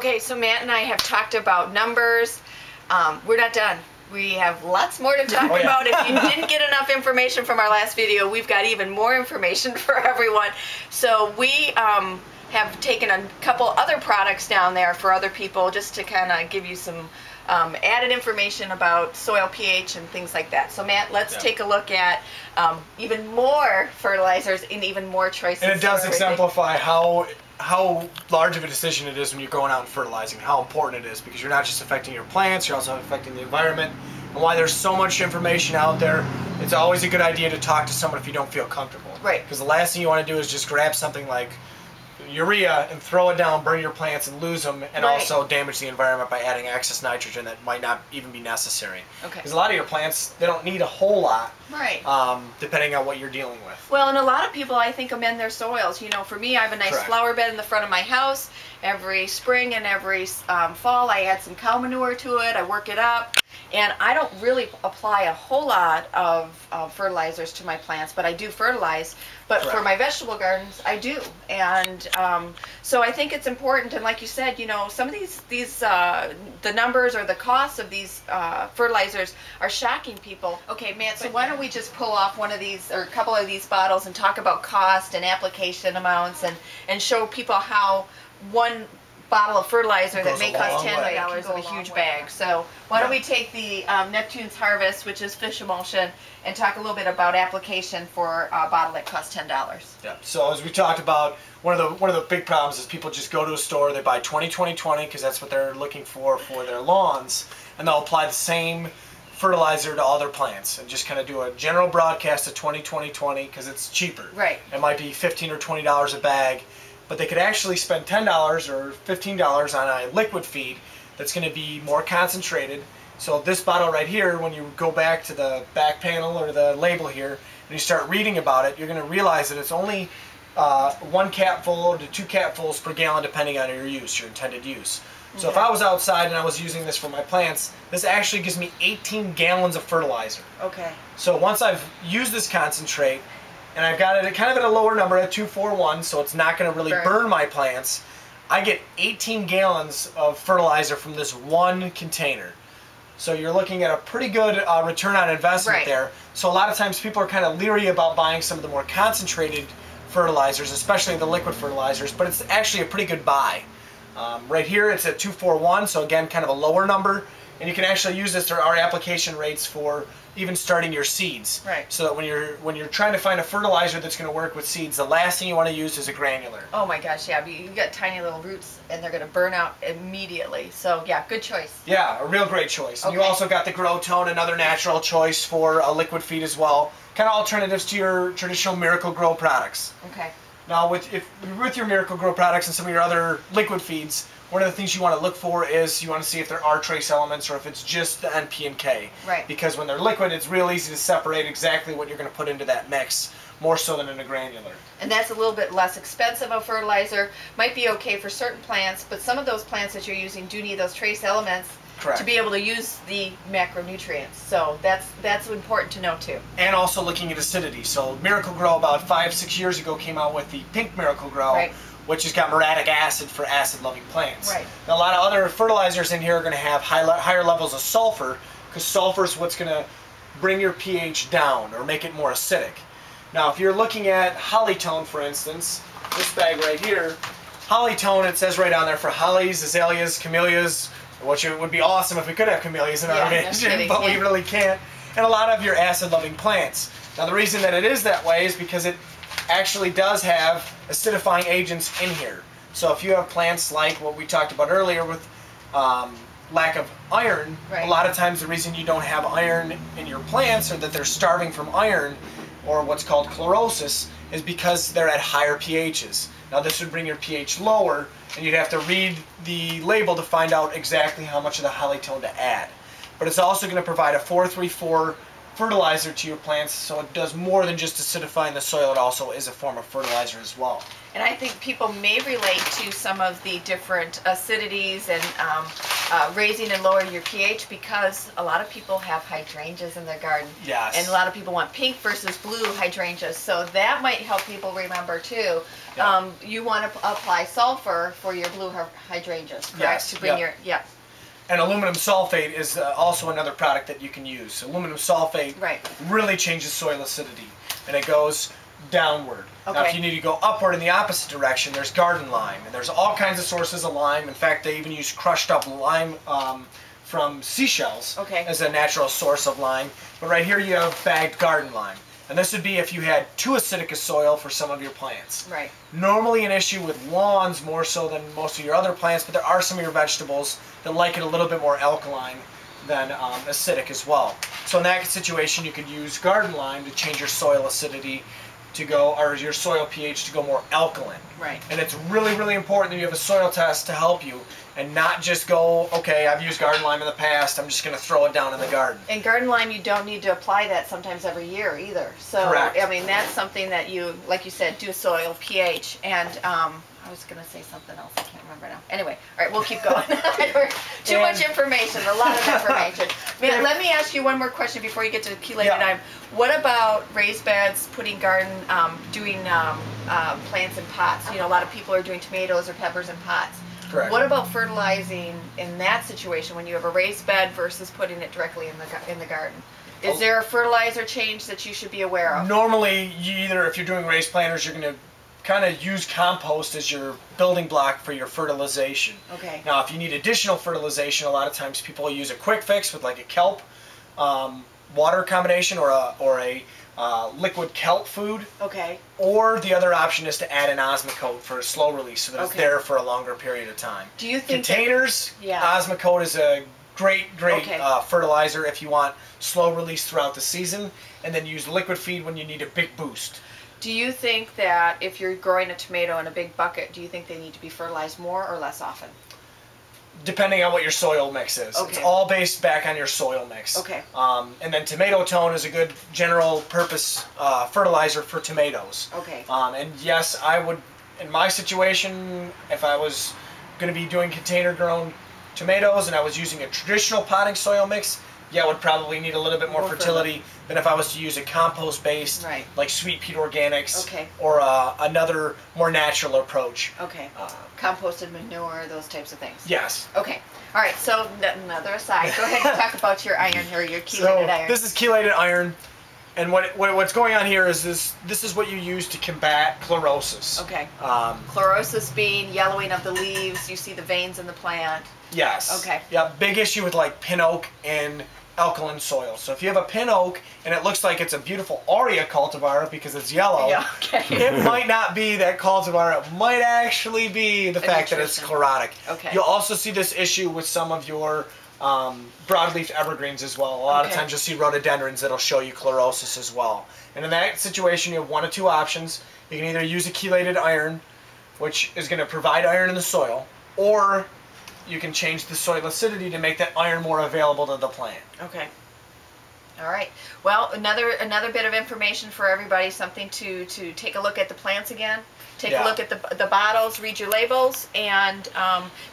Okay, so Matt and I have talked about numbers. We're not done. We have lots more to talk about. If you didn't get enough information from our last video, we've got even more information for everyone. So we have taken a couple other products down there for other people just to kind of give you some added information about soil pH and things like that. So Matt, let's take a look at even more fertilizers and even more choices. And it does exemplify how large of a decision it is when you're going out and fertilizing, how important it is, because you're not just affecting your plants, you're also affecting the environment. And why there's so much information out there, it's always a good idea to talk to someone if you don't feel comfortable. Right. Because the last thing you want to do is just grab something like urea and throw it down, burn your plants and lose them, and also damage the environment by adding excess nitrogen that might not even be necessary. Okay. Because a lot of your plants, they don't need a whole lot, right, depending on what you're dealing with. Well, and a lot of people, I think, amend their soils. You know, for me, I have a nice flower bed in the front of my house. Every spring and every fall, I add some cow manure to it. I work it up. And I don't really apply a whole lot of fertilizers to my plants, but I do fertilize. But for my vegetable gardens, I do. And so I think it's important. And like you said, you know, some of the numbers or the costs of these fertilizers are shocking people. Okay, Matt, so why don't we just pull off one of these or a couple of these bottles and talk about cost and application amounts and show people how one bottle of fertilizer that may cost $10 of a huge bag. So why don't we take the Neptune's Harvest, which is fish emulsion, and talk a little bit about application for a bottle that costs $10. Yeah. So as we talked about, one of the big problems is people just go to a store, they buy 20-20-20 because that's what they're looking for their lawns, and they'll apply the same fertilizer to all their plants and just kind of do a general broadcast of 20-20-20 because it's cheaper. Right. It might be $15 or $20 a bag. But they could actually spend $10 or $15 on a liquid feed that's going to be more concentrated. So this bottle right here, when you go back to the back panel or the label here, and you start reading about it, you're going to realize that it's only 1 capful to 2 capfuls per gallon depending on your use, your intended use. So if I was outside and I was using this for my plants, this actually gives me 18 gallons of fertilizer. Okay. So once I've used this concentrate, and I've got it kind of at a lower number at 241, so it's not going to really burn my plants, I get 18 gallons of fertilizer from this one container. So you're looking at a pretty good return on investment there. So a lot of times people are kind of leery about buying some of the more concentrated fertilizers, especially the liquid fertilizers, but it's actually a pretty good buy. Right here it's at 241, so again kind of a lower number, and you can actually use this. There are application rates for even starting your seeds. Right. So that when you're trying to find a fertilizer that's going to work with seeds, the last thing you want to use is a granular. Oh my gosh, yeah, but you've got tiny little roots and they're going to burn out immediately. So yeah, good choice. Yeah, a real great choice. And you also got the Grow Tone, another natural choice for a liquid feed as well. Kind of alternatives to your traditional Miracle Grow products. Okay. Now with your Miracle Grow products and some of your other liquid feeds, one of the things you want to look for is you want to see if there are trace elements or if it's just the NP and K. Right. Because when they're liquid, it's real easy to separate exactly what you're going to put into that mix, more so than in a granular. And that's a little bit less expensive of fertilizer. Might be okay for certain plants, but some of those plants that you're using do need those trace elements to be able to use the macronutrients. So that's important to know too. And also looking at acidity. So Miracle Grow about 5-6 years ago came out with the Pink Miracle Grow, which has got muriatic acid for acid-loving plants. Right. Now, a lot of other fertilizers in here are going to have higher levels of sulfur, because sulfur is what's going to bring your pH down or make it more acidic. Now, if you're looking at Hollytone, for instance, this bag right here, Hollytone, it says right on there for hollies, azaleas, camellias, which it would be awesome if we could have camellias in our mansion, but we really can't, and a lot of your acid-loving plants. Now, the reason that it is that way is because it actually does have acidifying agents in here. So if you have plants like what we talked about earlier with lack of iron, a lot of times the reason you don't have iron in your plants or that they're starving from iron or what's called chlorosis is because they're at higher pHs. Now this would bring your pH lower and you'd have to read the label to find out exactly how much of the Hollytone to add. But it's also going to provide a 434 fertilizer to your plants, so it does more than just acidifying the soil. It also is a form of fertilizer as well. And I think people may relate to some of the different acidities and raising and lowering your pH, because a lot of people have hydrangeas in their garden. Yes. And a lot of people want pink versus blue hydrangeas, so that might help people remember too. Yeah. You want to apply sulfur for your blue hydrangeas, correct? Yes. To bring Yep. your, And aluminum sulfate is also another product that you can use. Aluminum sulfate really changes soil acidity, and it goes downward. Okay. Now, if you need to go upward in the opposite direction, there's garden lime, and there's all kinds of sources of lime. In fact, they even use crushed up lime from seashells as a natural source of lime. But right here you have bagged garden lime. And this would be if you had too acidic a soil for some of your plants. Right. Normally an issue with lawns more so than most of your other plants, but there are some of your vegetables that like it a little bit more alkaline than acidic as well. So in that situation, you could use garden lime to change your soil acidity to go, or your soil pH to go more alkaline. Right. And it's really, really important that you have a soil test to help you, and not just go, okay, I've used garden lime in the past, I'm just going to throw it down in the garden. And garden lime, you don't need to apply that sometimes every year either. So, correct. I mean, that's something that you, like you said, do soil pH. And I was going to say something else, I can't remember now. Anyway, all right, we'll keep going. Too much information, a lot of information. Let me ask you one more question before you get to chelated iron. What about raised beds, putting doing plants in pots? You know, a lot of people are doing tomatoes or peppers in pots. Correct. What about fertilizing in that situation when you have a raised bed versus putting it directly in the garden? Is there a fertilizer change that you should be aware of? Normally, if you're doing raised planters, you're going to kind of use compost as your building block for your fertilization. Okay. Now, if you need additional fertilization, a lot of times people use a quick fix with like a kelp water combination or a liquid kelp food. Okay. Or the other option is to add an Osmocote for a slow release so that it's there for a longer period of time. Do you think containers? Osmocote is a great fertilizer if you want slow release throughout the season, and then use liquid feed when you need a big boost. Do you think that if you're growing a tomato in a big bucket, do you think they need to be fertilized more or less often? Depending on what your soil mix is. Okay. It's all based back on your soil mix. Okay. And then tomato tone is a good general purpose fertilizer for tomatoes. Okay. And yes, I would, in my situation, if I was going to be doing container grown tomatoes and I was using a traditional potting soil mix, I would probably need a little bit more fertility than if I was to use a compost-based, like Sweet Peat Organics, or another more natural approach. Okay. Composted manure, those types of things. Yes. Okay. All right. So another aside. Go ahead and talk about your iron or your chelated iron. This is chelated iron, and what's going on here is this is what you use to combat chlorosis. Okay. Chlorosis being yellowing of the leaves. You see the veins in the plant. Yes. Okay. Yeah. Big issue with like pin oak and alkaline soil. So if you have a pin oak and it looks like it's a beautiful Aurea cultivar because it's yellow, it might not be that cultivar. It might actually be the fact that it's chlorotic. Okay. You'll also see this issue with some of your broadleaf evergreens as well. A lot of times you'll see rhododendrons that'll show you chlorosis as well. And in that situation, you have one of two options. You can either use a chelated iron, which is going to provide iron in the soil, or you can change the soil acidity to make that iron more available to the plant. Okay. All right. Well, another bit of information for everybody, something to take a look at the plants again. Take a look at the bottles, read your labels, and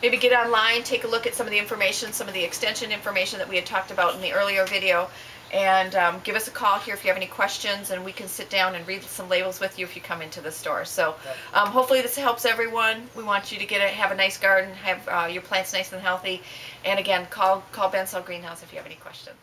maybe get online, take a look at some of the information, some of the extension information that we had talked about in the earlier video, and give us a call here if you have any questions, and we can sit down and read some labels with you if you come into the store. So hopefully this helps everyone. We want you to have a nice garden, have your plants nice and healthy, and again, call Bensall Greenhouse if you have any questions.